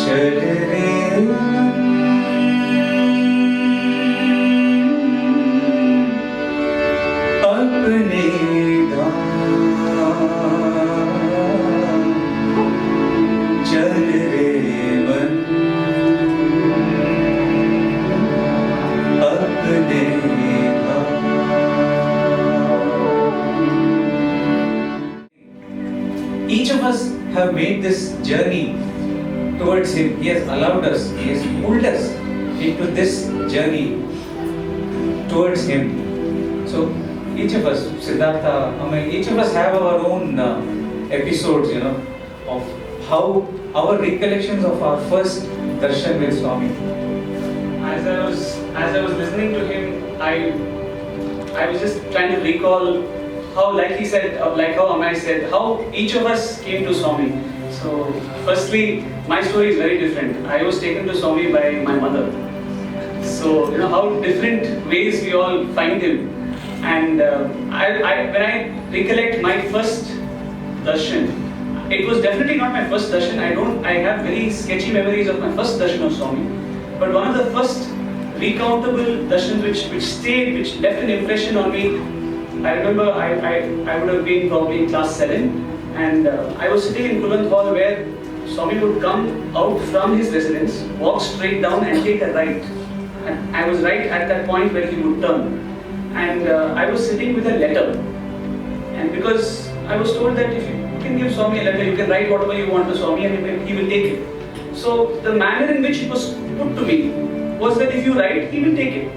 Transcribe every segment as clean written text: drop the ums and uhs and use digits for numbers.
चल रे अपने चल रे मन अपने Each of us have made this journey towards Him. He has allowed us, He has pulled us into this journey towards Him. So each of us, Siddhartha, each of us have our own episodes, of how our recollections of our first darshan with Swami. As I was listening to him, I was just trying to recall how, like he said, like how Amay said, how each of us came to Swami. So, firstly, my story is very different. I was taken to Swami by my mother. So, how different ways we all find him. And when I recollect my first darshan, it was definitely not my first darshan. I have very sketchy memories of my first darshan of Swami. But one of the first recountable darshans which stayed, which left an impression on me, I remember I would have been probably in class 7, and I was sitting in Kulwant Hall where Swami would come out from his residence, walk straight down and take a right. And I was right at that point where he would turn. And I was sitting with a letter. And because I was told that if you can give Swami a letter, you can write whatever you want to Swami and he will take it. So the manner in which it was put to me was that if you write, he will take it.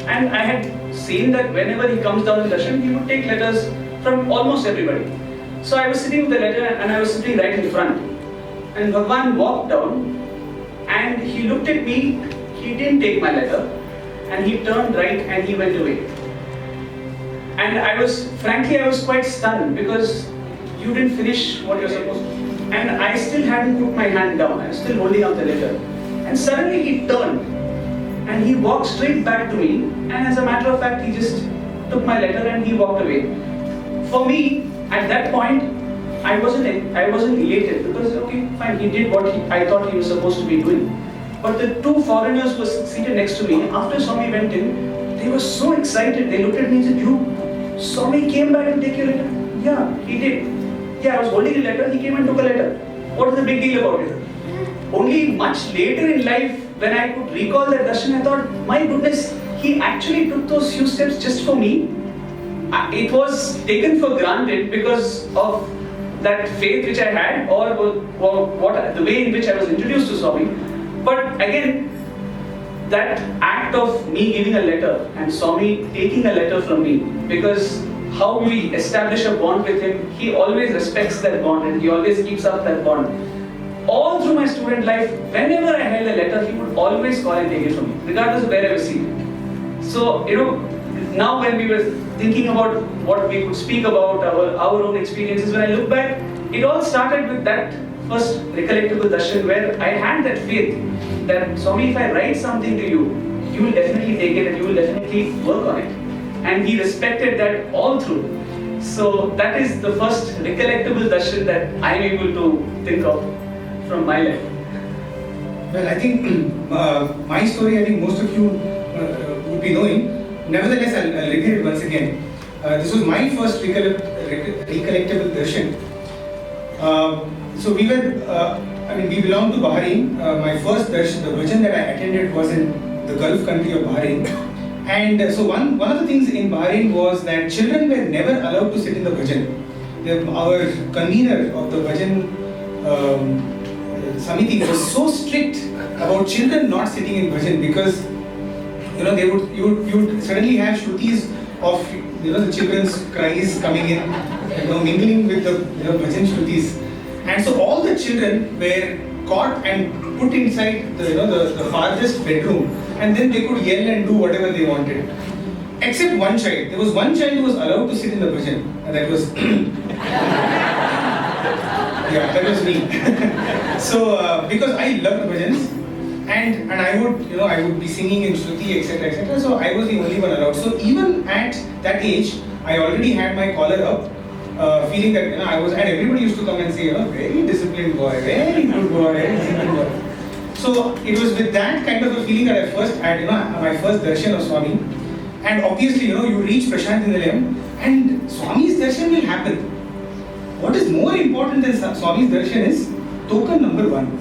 And I had seen that whenever he comes down in darshan, he would take letters from almost everybody. So I was sitting with the letter and I was sitting right in front. And Bhagwan walked down and he looked at me, he didn't take my letter, and he turned right and he went away. And I was quite stunned because you didn't finish what you're supposed to. And I still hadn't put my hand down, I was still holding up the letter. And suddenly he turned. And he walked straight back to me, and as a matter of fact, he just took my letter and he walked away. For me, at that point, I wasn't elated because okay, fine, he did what I thought he was supposed to be doing. But the two foreigners were seated next to me. After Swami went in, they were so excited. They looked at me and said, "You, Swami came back and take your letter?" "Yeah, he did." "Yeah, I was holding a letter. He came and took a letter. What is the big deal about it?" Only much later in life, when I could recall that darshan, I thought, my goodness, he actually took those few steps just for me. It was taken for granted because of that faith which I had, or the way in which I was introduced to Swami. But again, that act of me giving a letter and Swami taking a letter from me, because how we establish a bond with him, he always respects that bond and he always keeps up that bond. All through my student life, whenever I held a letter, he would always call and take it from me, regardless of where I was seated. So, now when we were thinking about what we could speak about, our own experiences, when I look back, it all started with that first recollectable darshan where I had that faith that, Swami, if I write something to you, you will definitely take it and you will definitely work on it. And he respected that all through. So that is the first recollectable darshan that I am able to think of from my life. Well, I think my story, I think most of you would be knowing. Nevertheless, I'll repeat it once again. This was my first recollectable darshan. So we belong to Bahrain. My first darshan, the bhajan that I attended was in the Gulf country of Bahrain. And so one of the things in Bahrain was that children were never allowed to sit in the bhajan. Our convener of the bhajan Samiti was so strict about children not sitting in bhajan because you would suddenly have shrutis of the children's cries coming in, mingling with the bhajan shrutis, and so all the children were caught and put inside the farthest bedroom, and then they could yell and do whatever they wanted. Except one child. There was one child who was allowed to sit in the bhajan, and that was yeah, that was me. So because I loved bhajans, and I would be singing in Shruti, etc. So I was the only one allowed. So even at that age, I already had my collar up, feeling that I was, and everybody used to come and say, very disciplined boy, very good boy, very disciplined boy. So it was with that kind of a feeling that I first had, my first darshan of Swami. And obviously, you reach Prashanti Nilayam and Swami's darshan will happen. What is more important than Swami's darshan is token number 1.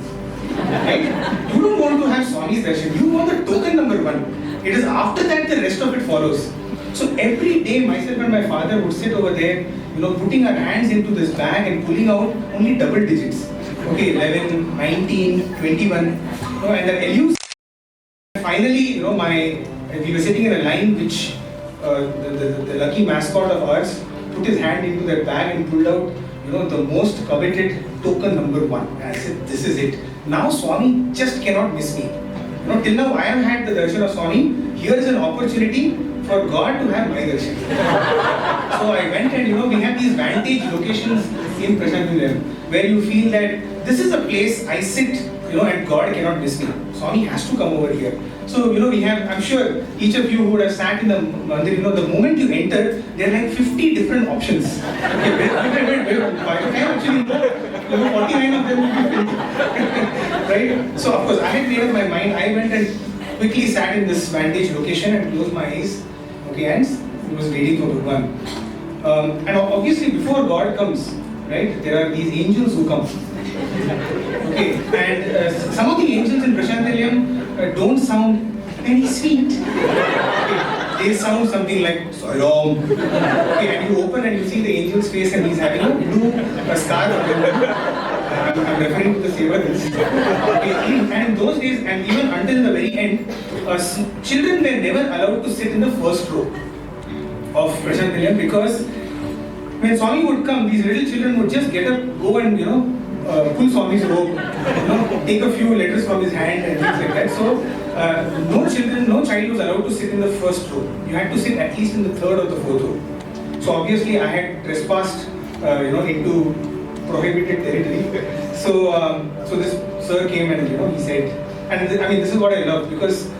Right? You don't want to have Swami's darshan, you want the token number 1. It is after that the rest of it follows. So every day myself and my father would sit over there, putting our hands into this bag and pulling out only double digits. Okay, 11, 19, 21. And the LUs. Finally, we were sitting in a line which the lucky mascot of ours put his hand into that bag and pulled out, the most coveted token number 1. And I said, this is it. Now Swami just cannot miss me. Till now I have had the darshan of Swami. Here is an opportunity for God to have my darshan. So I went and we have these vantage locations in Prashanti where you feel that this is a place I sit, and God cannot miss me. Swami has to come over here. So we have, I'm sure each of you who would have sat in the mandir, the moment you enter, there are like 50 different options. Okay, by the time actually 49 of them will be filled. Right? So of course I had made up my mind. I went and quickly sat in this vantage location and closed my eyes. Okay, and was waiting for Bhagwan. And obviously before God comes, right, there are these angels who come. Okay, and some of the angels in Prashanti don't sound very sweet. Okay, they sound something like Saram. Okay, and you open and you see the angel's face and he's having a blue scarf. I'm referring to the Sevadans. Okay, and in those days, and even until the very end, children were never allowed to sit in the first row of Prashanti because when Swami would come, these little children would just get up, go and pull Swami's robe, take a few letters from his hand and things like that. So no child was allowed to sit in the first row. You had to sit at least in the third or the fourth row. So obviously I had trespassed, into prohibited territory. So this sir came and he said, and this is what I love because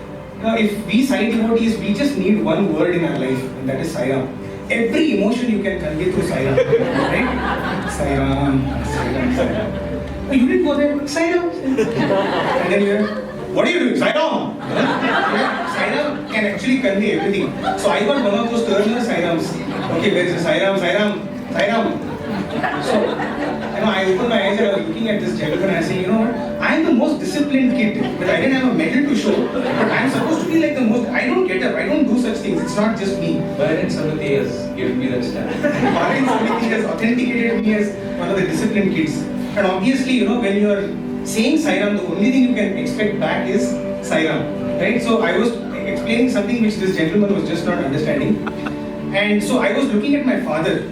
if we Sai devotees, we just need one word in our life, and that is Sai Ram. Every emotion you can convey through Sai Ram, right? Sai Ram, Sai Ram, Sai Ram. No, you didn't go there, Sai Ram. And then you're, what are you doing? Sai Ram. Sai Ram can actually convey everything. So I got one of those Turner Sai Rams. Okay, where is the Sai Ram, Sai Ram, Sai Ram. So, I opened my eyes and I was looking at this gentleman and I said, I am the most disciplined kid, but I didn't have a medal to show. But I am supposed to be like the most, I don't get up, I don't do such things, it's not just me. Bharat Samati has given me that stamp. Bharat Samati has authenticated me as one of the disciplined kids. And obviously, when you are saying Sai Ram, the only thing you can expect back is Sai Ram. Right? So I was explaining something which this gentleman was just not understanding. And so I was looking at my father.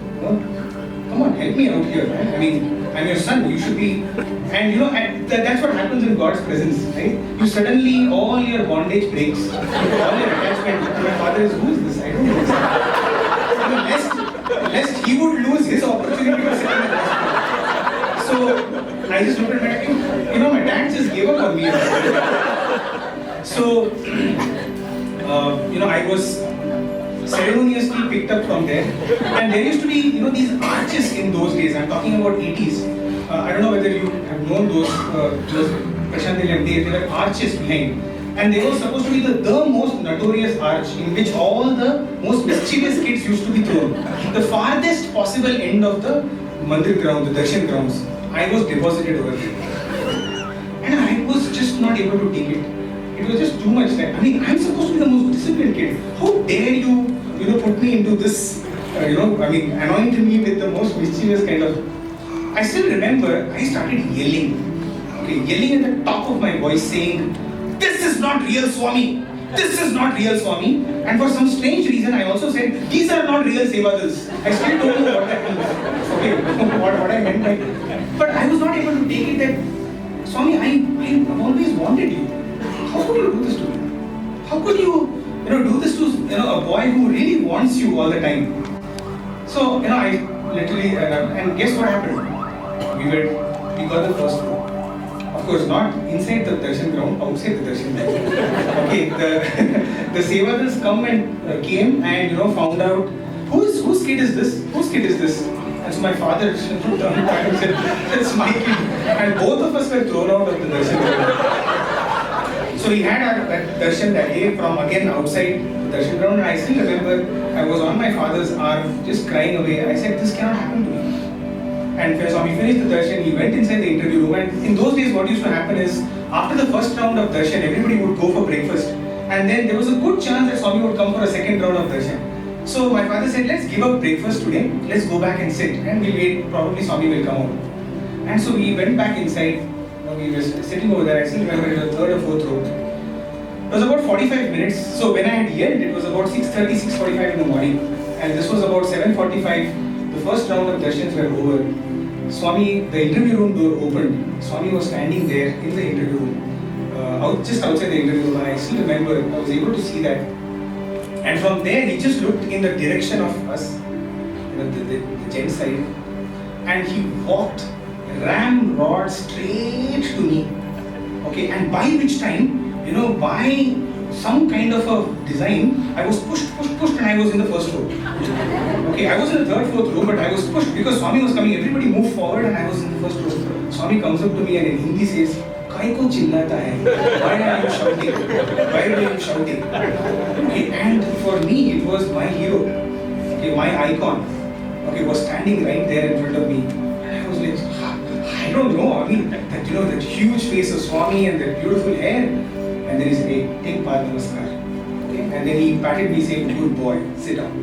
Come on, help me out here, man. I'm your son, you should be. And that's what happens in God's presence, right? You suddenly, all your bondage breaks, all your attachment. My father is, who is this? I don't know. Lest he would lose his opportunity to sit in the hospital. So I just looked at my, my dad just gave up on me. So, I was ceremoniously picked up from there, and there used to be these arches in those days. I'm talking about 80s. I don't know whether you have known those Prashanti days. There were arches behind, and they were supposed to be the most notorious arch in which all the most mischievous kids used to be thrown. The farthest possible end of the mandir ground, the darshan grounds, I was deposited over there, and I was just not able to take it. It was just too much time. I'm supposed to be the most disciplined kid. How dare you, put me into this, anoint me with the most mischievous kind of. I still remember I started yelling. Okay, yelling at the top of my voice saying, "This is not real Swami! This is not real Swami!" And for some strange reason I also said, "These are not real Sevadals." I still don't know what that means. Okay, what I meant by. But I was not able to take it that, Swami, I've always wanted you. How could you do this to me? How could you, do this to a boy who really wants you all the time? So I literally and guess what happened? We got the first row. Of course, not inside the darshan ground, outside the darshan ground. Okay, the Sevadals came and found out whose kid is this? Whose kid is this? And so my father turned back and said, "That's my kid." And both of us were thrown out of the darshan ground. So we had our darshan that day from again outside the darshan ground, and I still remember I was on my father's arm just crying away. I said, this cannot happen to me. And when Swami finished the darshan, he went inside the interview room, and in those days what used to happen is after the first round of darshan, everybody would go for breakfast, and then there was a good chance that Swami would come for a second round of darshan. So my father said, let's give up breakfast today, let's go back and sit and we'll wait, probably Swami will come out. And so we went back inside, we were sitting over there, I still remember it was the third or fourth row. It was about 45 minutes, so when I had yelled, it was about 6:30, 6:45 in the morning, and this was about 7:45, the first round of darshans were over. Swami, the interview room door opened, Swami was standing there in the interview room, just outside the interview room, and I still remember, I was able to see that. And from there, he just looked in the direction of us, the gent side, and he walked ramrod straight to me. Okay, and by which time, by some kind of a design, I was pushed, and I was in the first row. Okay, I was in the third, fourth row, but I was pushed because Swami was coming. Everybody moved forward, and I was in the first row. Swami comes up to me and in Hindi says, "Kai ko chillata hai? Why are you shouting? Why are you shouting?" Okay, and for me, it was my hero. Okay, my icon. Okay, was standing right there in front of me. And I was like, I don't know. I mean, that huge face of Swami and that beautiful hair. And then he said, "Hey, take Pad Namaskar." Okay, and then he patted me, saying, "Good boy, sit down."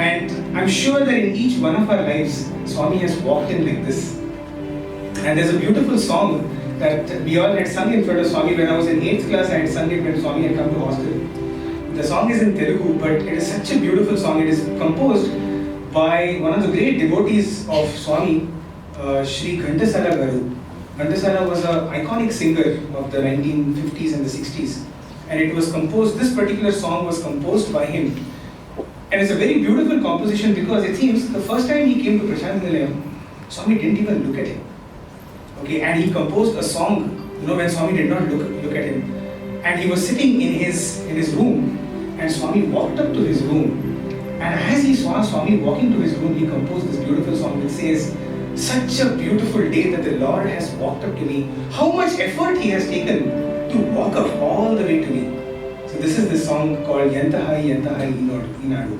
And I'm sure that in each one of our lives, Swami has walked in like this. And there's a beautiful song that we all had sung in front of Swami. When I was in 8th class, I had sung it when Swami had come to hostel. The song is in Telugu, but it is such a beautiful song. It is composed by one of the great devotees of Swami, Sri Ghantasala Garu. Ghantasala was an iconic singer of the 1950s and the 60s. And it was composed, this particular song was composed by him. And it's a very beautiful composition because it seems the first time he came to Prashant Nilayam, Swami didn't even look at him. Okay, and he composed a song, when Swami did not look at him. And he was sitting in his room, and Swami walked up to his room. And as he saw Swami walking to his room, he composed this beautiful song which says, "Such a beautiful day that the Lord has walked up to me. How much effort he has taken to walk up all the way to me." So this is the song called Yantahai Yantahai Inadu.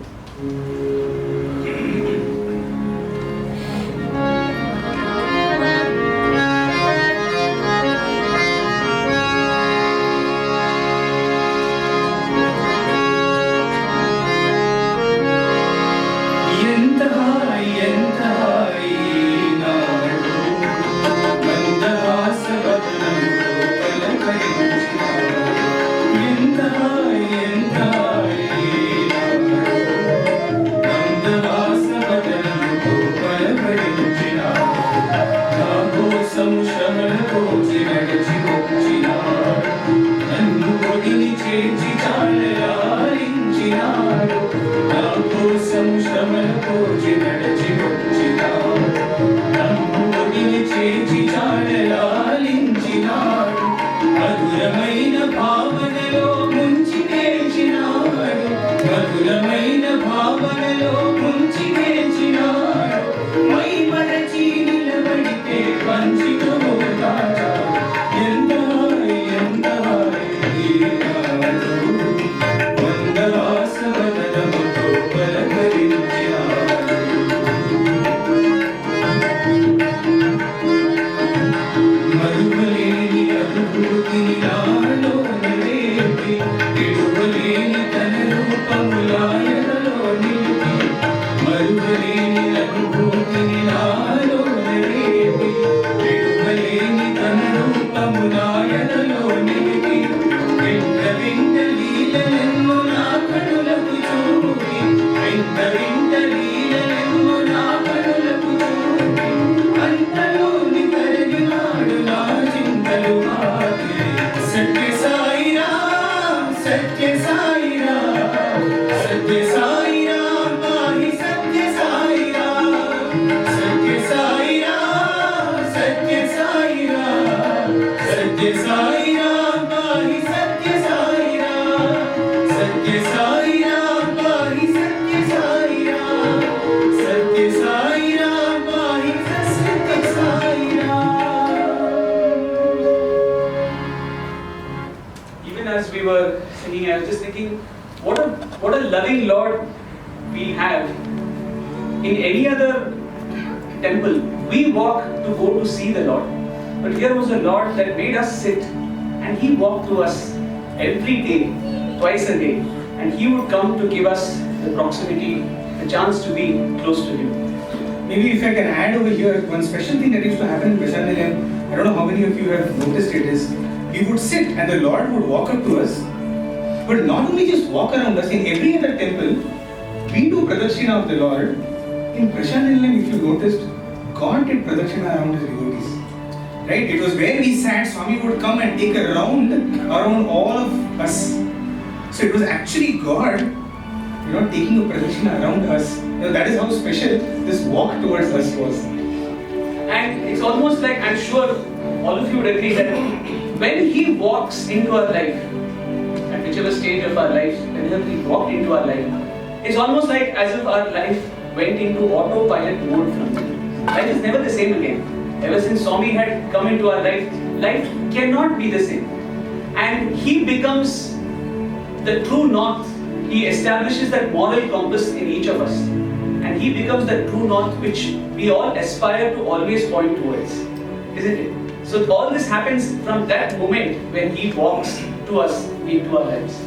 were singing, I was just thinking, what a loving Lord we have. In any other temple, we walk to go to see the Lord. But here was a Lord that made us sit, and He walked to us every day, twice a day, and He would come to give us the proximity, the chance to be close to Him. Maybe if I can add over here, one special thing that used to happen in Prashandalayam, I don't know how many of you have noticed it, is we would sit and the Lord would walk up to us, but not only just walk around us. In every other temple, we do pradakshina of the Lord. In Prashandalayam, if you noticed, God did pradakshina around His devotees. Right? It was where we sat, Swami would come and take a round around all of us. So it was actually God, taking a pradakshina around us. That is how special this walk towards us was. And it's almost like, I'm sure all of you would agree that when He walks into our life, at whichever stage of our life, whenever He walked into our life, it's almost like as if our life went into autopilot mode from Him. Life is never the same again. Ever since Swami had come into our life, life cannot be the same. And He becomes the true north. He establishes that moral compass in each of us. And He becomes the true north which we all aspire to always point towards. Isn't it? So all this happens from that moment when He walks to us into our lives.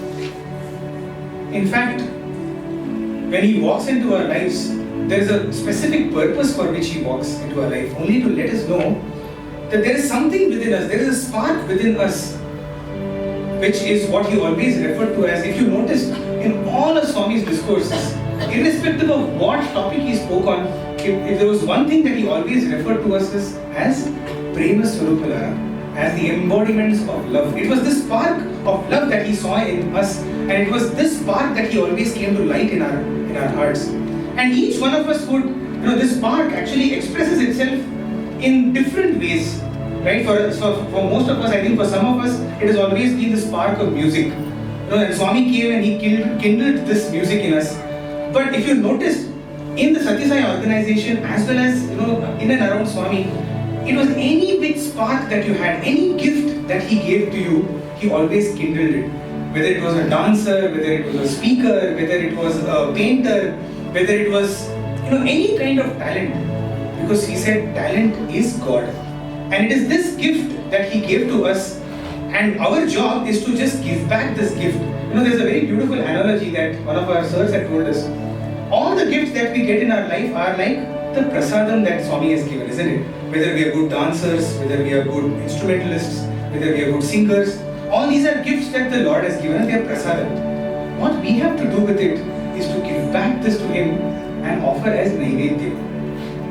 In fact, when He walks into our lives, there is a specific purpose for which He walks into our life, only to let us know that there is something within us, there is a spark within us, which is what He always referred to as, if you notice, in all of Swami's discourses, irrespective of what topic He spoke on, if there was one thing that He always referred to us as Prema Swarupalara, as the embodiments of love. It was this spark of love that He saw in us, and it was this spark that He always came to light in our hearts. And each one of us would, this spark actually expresses itself in different ways, right? For most of us, I think for some of us, it has always been the spark of music. And Swami came and He kindled this music in us. But if you noticed, in the Sathya Sai organization, as well as, in and around Swami, it was any big spark that you had, any gift that He gave to you, He always kindled it. Whether it was a dancer, whether it was a speaker, whether it was a painter, whether it was, any kind of talent. Because He said talent is God. And it is this gift that He gave to us, and our job is to just give back this gift. There's a very beautiful analogy that one of our sirs had told us. All the gifts that we get in our life are like the prasadam that Swami has given, isn't it? Whether we are good dancers, whether we are good instrumentalists, whether we are good singers, all these are gifts that the Lord has given us, they are prasadam. What we have to do with it is to give back this to Him and offer as naivedyam.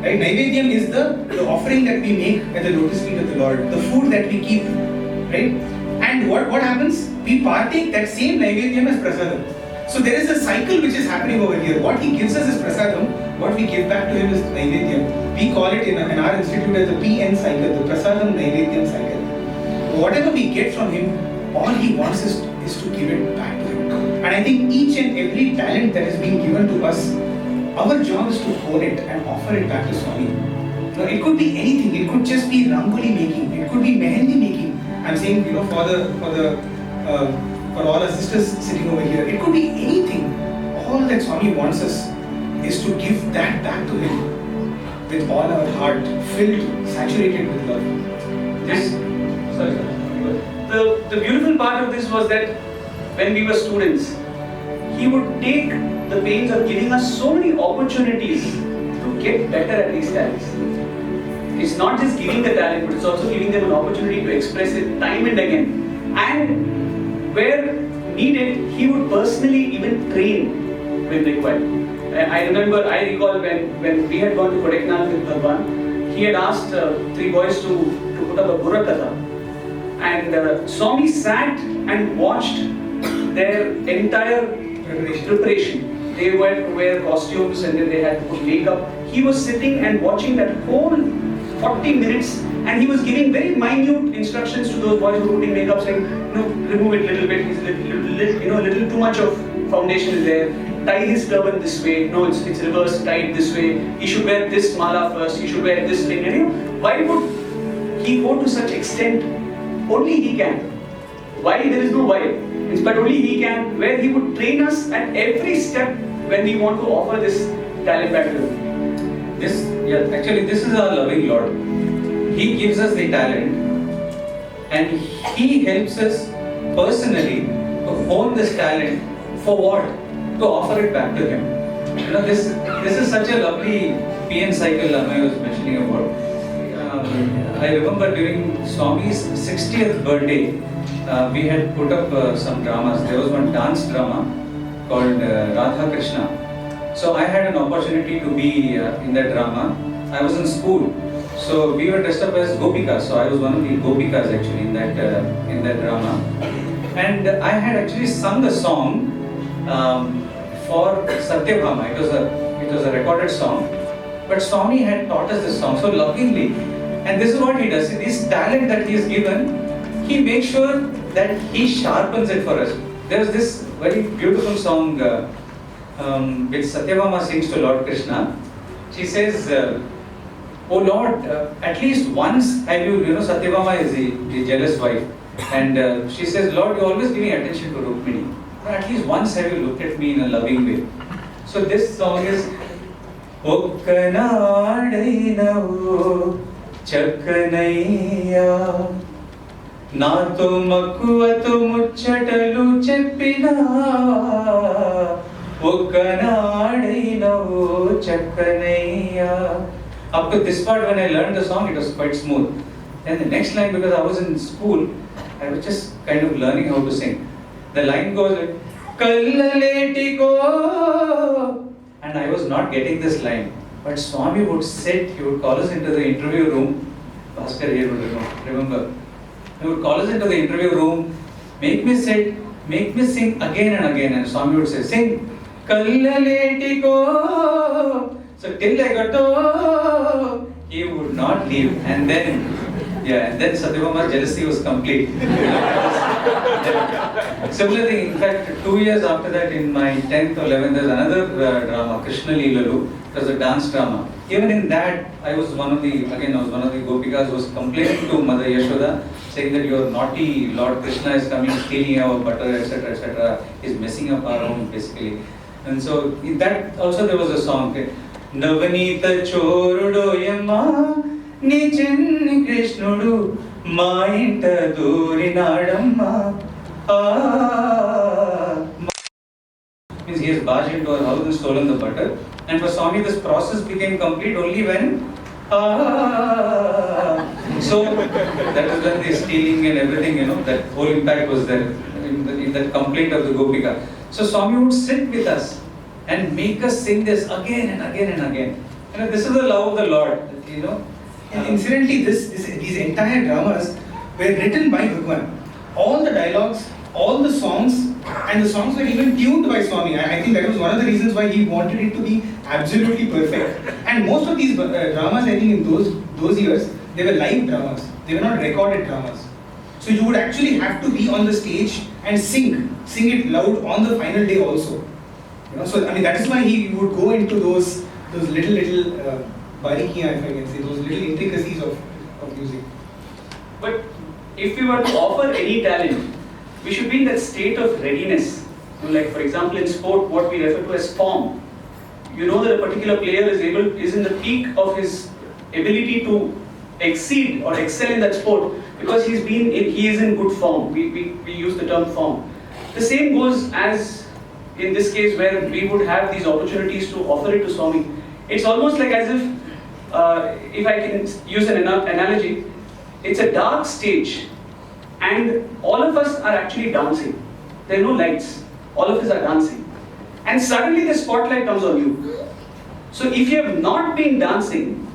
Right? Naivedyam is the offering that we make at the lotus feet of the Lord, the food that we keep, right? And what happens? We partake that same naivedyam as prasadam. So there is a cycle which is happening over here. What He gives us is prasadam, what we give back to Him is naivedyam. We call it in our institute as the PN cycle, the prasadam naivedyam cycle. Whatever we get from Him, all He wants is to give it back to Him. And I think each and every talent that is being given to us, our job is to hone it and offer it back to Swami. It could be anything. It could just be rangoli making. It could be mehendi making. I'm saying, for all our sisters sitting over here, it could be anything. All that Swami wants us is to give that back to Him with all our heart, filled, saturated with love. The beautiful part of this was that when we were students, He would take the pains of giving us so many opportunities to get better at these talents. It's not just giving the talent, but it's also giving them an opportunity to express it time and again. And where needed, He would personally even train when required. I recall when we had gone to Kodaikanal with Bhagwan, He had asked 3 boys to put up a Burra Katha. And Swami sat and watched their entire preparation. They were to wear costumes and then they had to put makeup. He was sitting and watching that whole 40 minutes, and He was giving very minute instructions to those boys who were putting makeup, saying, remove it a little bit, little too much of foundation is there, tie his turban this way, no, it's reversed, tie it this way, he should wear this mala first, he should wear this thing, and why would He go to such extent? Only He can. why there is no why, but only He can, where He would train us at every step when we want to offer this talent back to Him. Actually, this is our loving Lord. He gives us the talent, and He helps us personally to hone this talent for what? To offer it back to Him. This is such a lovely PN cycle Alumni was mentioning about. I remember during Swami's 60th birthday, we had put up some dramas. There was one dance drama called Radha Krishna. So I had an opportunity to be in that drama. I was in school, so we were dressed up as Gopikas. So I was one of the Gopikas actually in that drama, and I had actually sung a song for Sathya. It was a recorded song, but Swami had taught us this song so lovingly. And this is what He does. This talent that He has given, He makes sure that He sharpens it for us. There is this very beautiful song which Sathya sings to Lord Krishna. She says, "Oh Lord, at least once have you, Sathya is the jealous wife, and she says, Lord, you're always giving attention to Rukmini. At least once have you looked at me in a loving way." So this song is Okkanaadainavu Chakkanayya Nato Makkuvato Muchatalu Cheppina Okkanaadainavu Chakkanayya. Up to this part, when I learned the song, it was quite smooth. Then the next line, because I was in school, I was just kind of learning how to sing. The line goes like Kallaletiko, and I was not getting this line. But Swami would sit, he would call us into the interview room. Bhaskar here would remember. He would call us into the interview room, make me sit, make me sing again and again. And Swami would say, sing Kallaletiko. So till I got to, he would not leave. And then Satyabhama's jealousy was complete. Similar thing, in fact, 2 years after that, in my 10th or 11th, there's another drama, Krishna Leelalu. It was a dance drama. Even in that, I was one of the Gopikas who was complaining to Mother Yashoda, saying that your naughty Lord Krishna is coming, stealing our butter, etc., etc. He's messing up our home, basically. And so, in that also there was a song, Navanita Chorudoyamma Ni Chinni Krishnudu Ma Inta Doorinadamma. Means he has barged into our house and stolen the butter. And for Swami, this process became complete only when so that is when the stealing and everything, that whole impact was there in that complaint of the Gopika. So Swami would sit with us and make us sing this again and again and again. This is the love of the Lord, And incidentally, these entire dramas were written by Bhagwan. All the dialogues, all the songs, and the songs were even tuned by Swami. I think that was one of the reasons why he wanted it to be absolutely perfect. And most of these dramas, I think in those years, they were live dramas. They were not recorded dramas. So you would actually have to be on the stage and sing it loud on the final day also. So that is why he would go into those little barikiyan, if I can say, those little intricacies of music. But if we were to offer any talent, we should be in that state of readiness. Like for example, in sport, what we refer to as form. You know that a particular player is in the peak of his ability to exceed or excel in that sport because he is in good form. We use the term form. The same goes as in this case where we would have these opportunities to offer it to Swami. It's almost like as if I can use an analogy, it's a dark stage and all of us are actually dancing. There are no lights. All of us are dancing. And suddenly the spotlight comes on you. So if you have not been dancing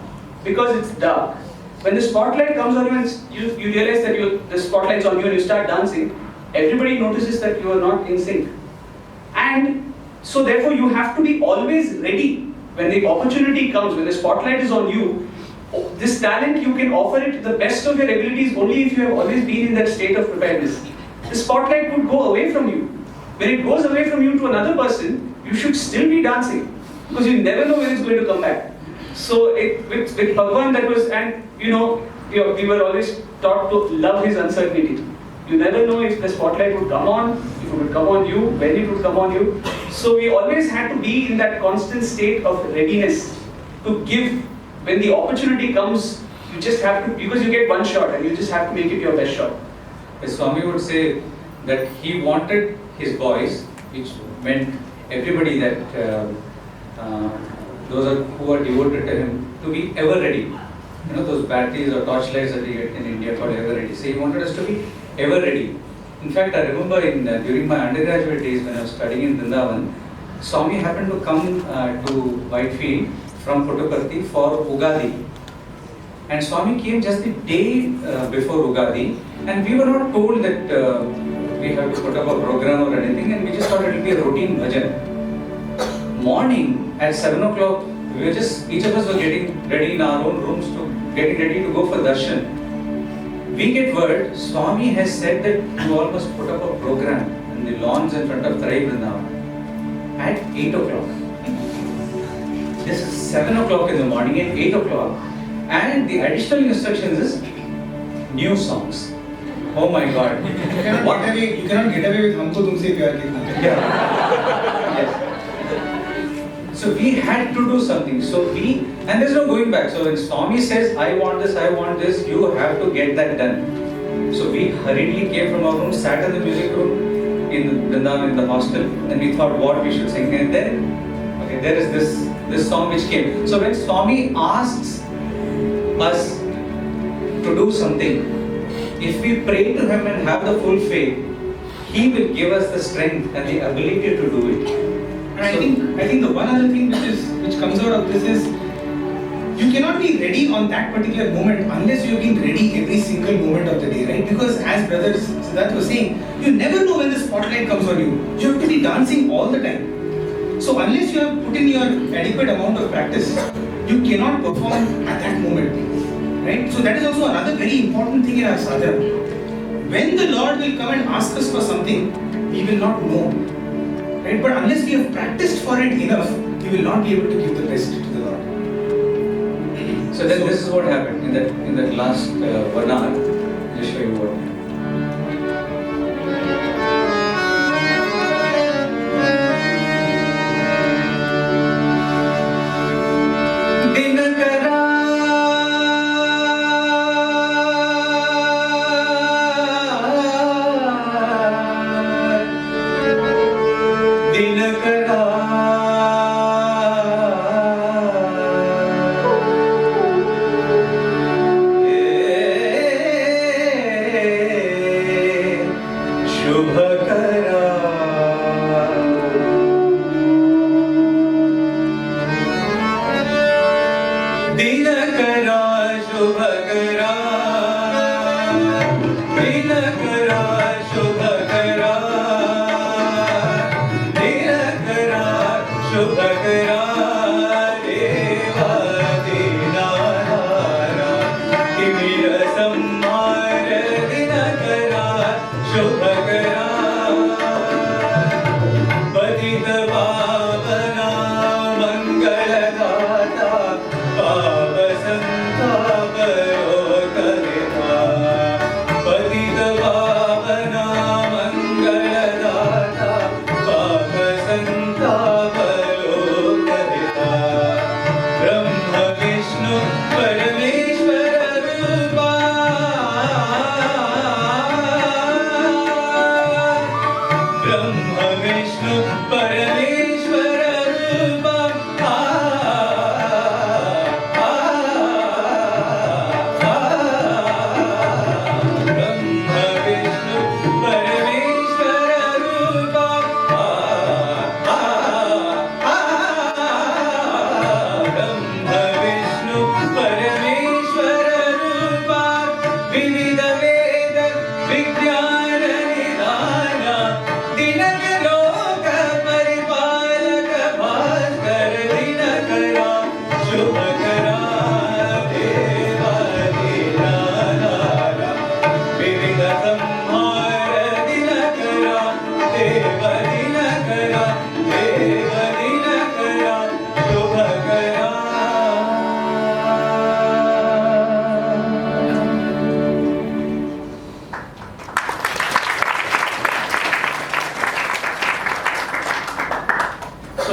because it's dark, when the spotlight comes on you and you realize that the spotlight's on you and you start dancing, everybody notices that you are not in sync. And so therefore you have to be always ready. When the opportunity comes, when the spotlight is on you, this talent you can offer it to the best of your abilities only if you have always been in that state of preparedness. The spotlight would go away from you. When it goes away from you to another person, you should still be dancing because you never know when it's going to come back. So with Bhagwan that was, and we were always taught to love his uncertainty. You never know if the spotlight would come on, if it would come on you, when it would come on you. So we always had to be in that constant state of readiness to give. When the opportunity comes, you just have to, because you get one shot and you just have to make it your best shot. Swami would say that he wanted his boys, which meant everybody that those who are devoted to him, to be ever ready. You know, those batteries or torchlights that we get in India called ever ready. So he wanted us to be ever ready. In fact, I remember during my undergraduate days when I was studying in Vrindavan, Swami happened to come to Whitefield from Puttaparthi for Ugadi. And Swami came just the day before Ugadi, and we were not told that we have to put up a program or anything, and we just thought it would be a routine bhajan. Morning at 7 o'clock, we were just, each of us were getting ready in our own rooms getting ready to go for darshan. We get word, Swami has said that you all must put up a program in the lawns in front of Tarai Vrindavan at 8 o'clock. This is 7 o'clock in the morning and 8 o'clock. And the additional instructions is new songs. Oh my God. You cannot get away with Humko Tumse Pyar Kitna. Yes. So we had to do something. And there's no going back. So when Swami says, I want this, you have to get that done. So we hurriedly came from our room, sat in the music room in Bandham in the hostel, and we thought what we should sing. And then, okay, there is this song which came. So when Swami asks us to do something, if we pray to him and have the full faith, he will give us the strength and the ability to do it. And I think the one other thing which comes out of this is you cannot be ready on that particular moment unless you have been ready every single moment of the day, right? Because as Brother Siddharth was saying, you never know when the spotlight comes on you. You have to be dancing all the time. So unless you have put in your adequate amount of practice, you cannot perform at that moment, right? So that is also another very important thing in our sadhana. When the Lord will come and ask us for something, we will not know. Right? But unless we have practiced for it enough, we will not be able to give the best to the Lord. So then this is what happened in that last 1 hour. I'll just show you what.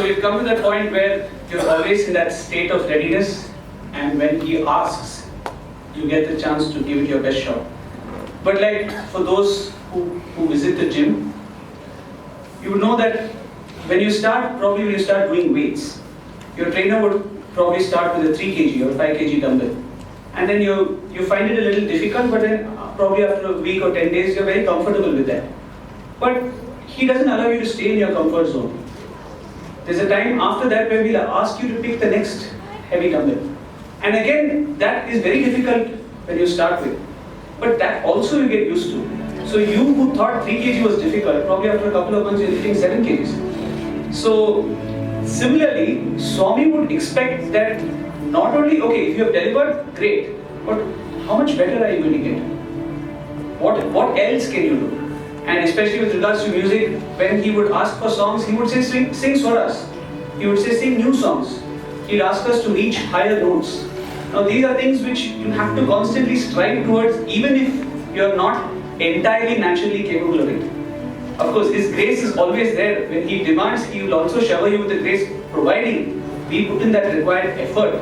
we've come to that point where you're always in that state of readiness, and when he asks, you get the chance to give it your best shot. But like for those who visit the gym, you would know that when you start doing weights, your trainer would probably start with a 3 kg or 5 kg dumbbell. And then you find it a little difficult, but then probably after a week or 10 days, you're very comfortable with that. But he doesn't allow you to stay in your comfort zone. There's a time after that where we'll ask you to pick the next heavy dumbbell. And again, that is very difficult when you start with. But that also you get used to. So you who thought 3 kg was difficult, probably after a couple of months you're lifting 7 kgs. So similarly, Swami would expect that not only, okay, if you have delivered, great, but how much better are you going to get? What else can you do? And especially with regards to music, when he would ask for songs, he would say, sing swaras. He would say, sing new songs. He'd ask us to reach higher notes. Now these are things which you have to constantly strive towards, even if you're not entirely naturally capable of it. Of course, His grace is always there. When He demands, He will also shower you with the grace, providing we put in that required effort.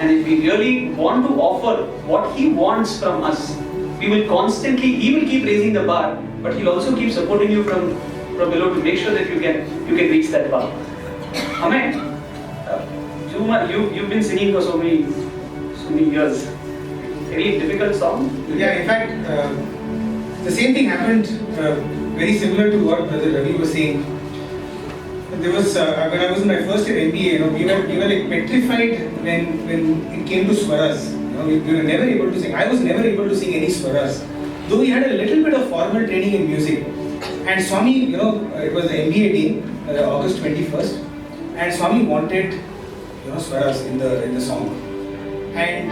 And if we really want to offer what He wants from us, we will constantly, He will keep raising the bar, but He'll also keep supporting you from below to make sure that you can reach that bar. Amen. You've been singing for so many years. Any difficult song? Yeah, in fact, the same thing happened, very similar to what Brother Ravi was saying. There was when I was in my first year MBA, we were like petrified when it came to swaras. We were never able to sing. I was never able to sing any swaras, though we had a little bit of formal training in music. And Swami, it was the MBA day, August 21st, and Swami wanted swaras in the song. And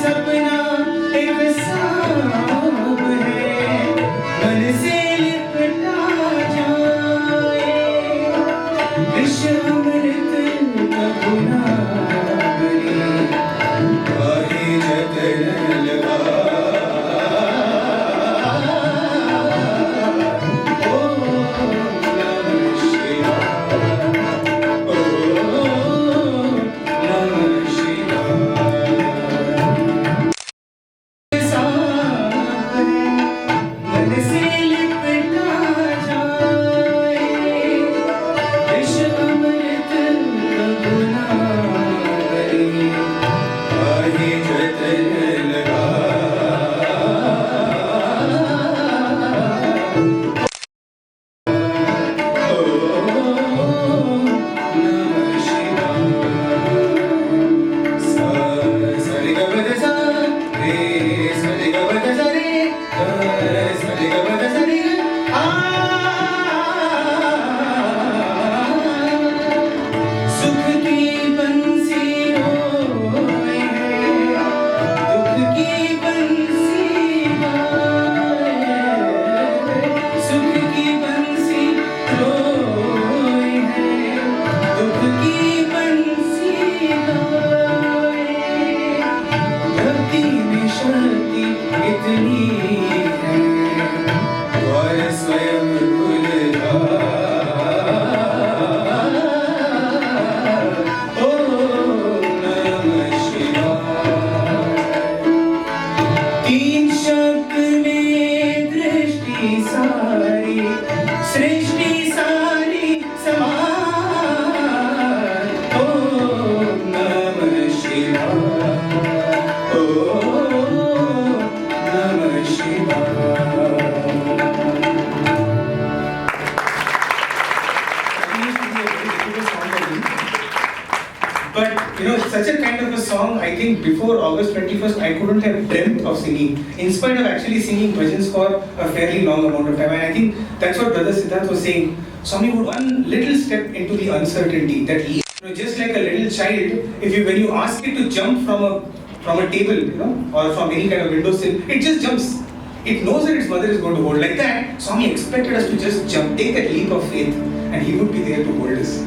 सपना एक तीन शब्द में दृष्टि सारी सृष्टि सारी समान ओम नमः शिवाय ओम नमः शिवाय But such a kind of a song, I think before August 21st, I couldn't have dreamt of singing, in spite of actually singing bhajans for a fairly long amount of time. And I think that's what Brother Siddharth was saying. Swami would one little step into the uncertainty that he, just like a little child, when you ask it to jump from a table, or from any kind of windowsill, it just jumps. It knows that its mother is going to hold. Like that, Swami expected us to just jump, take that leap of faith, and he would be there to hold us.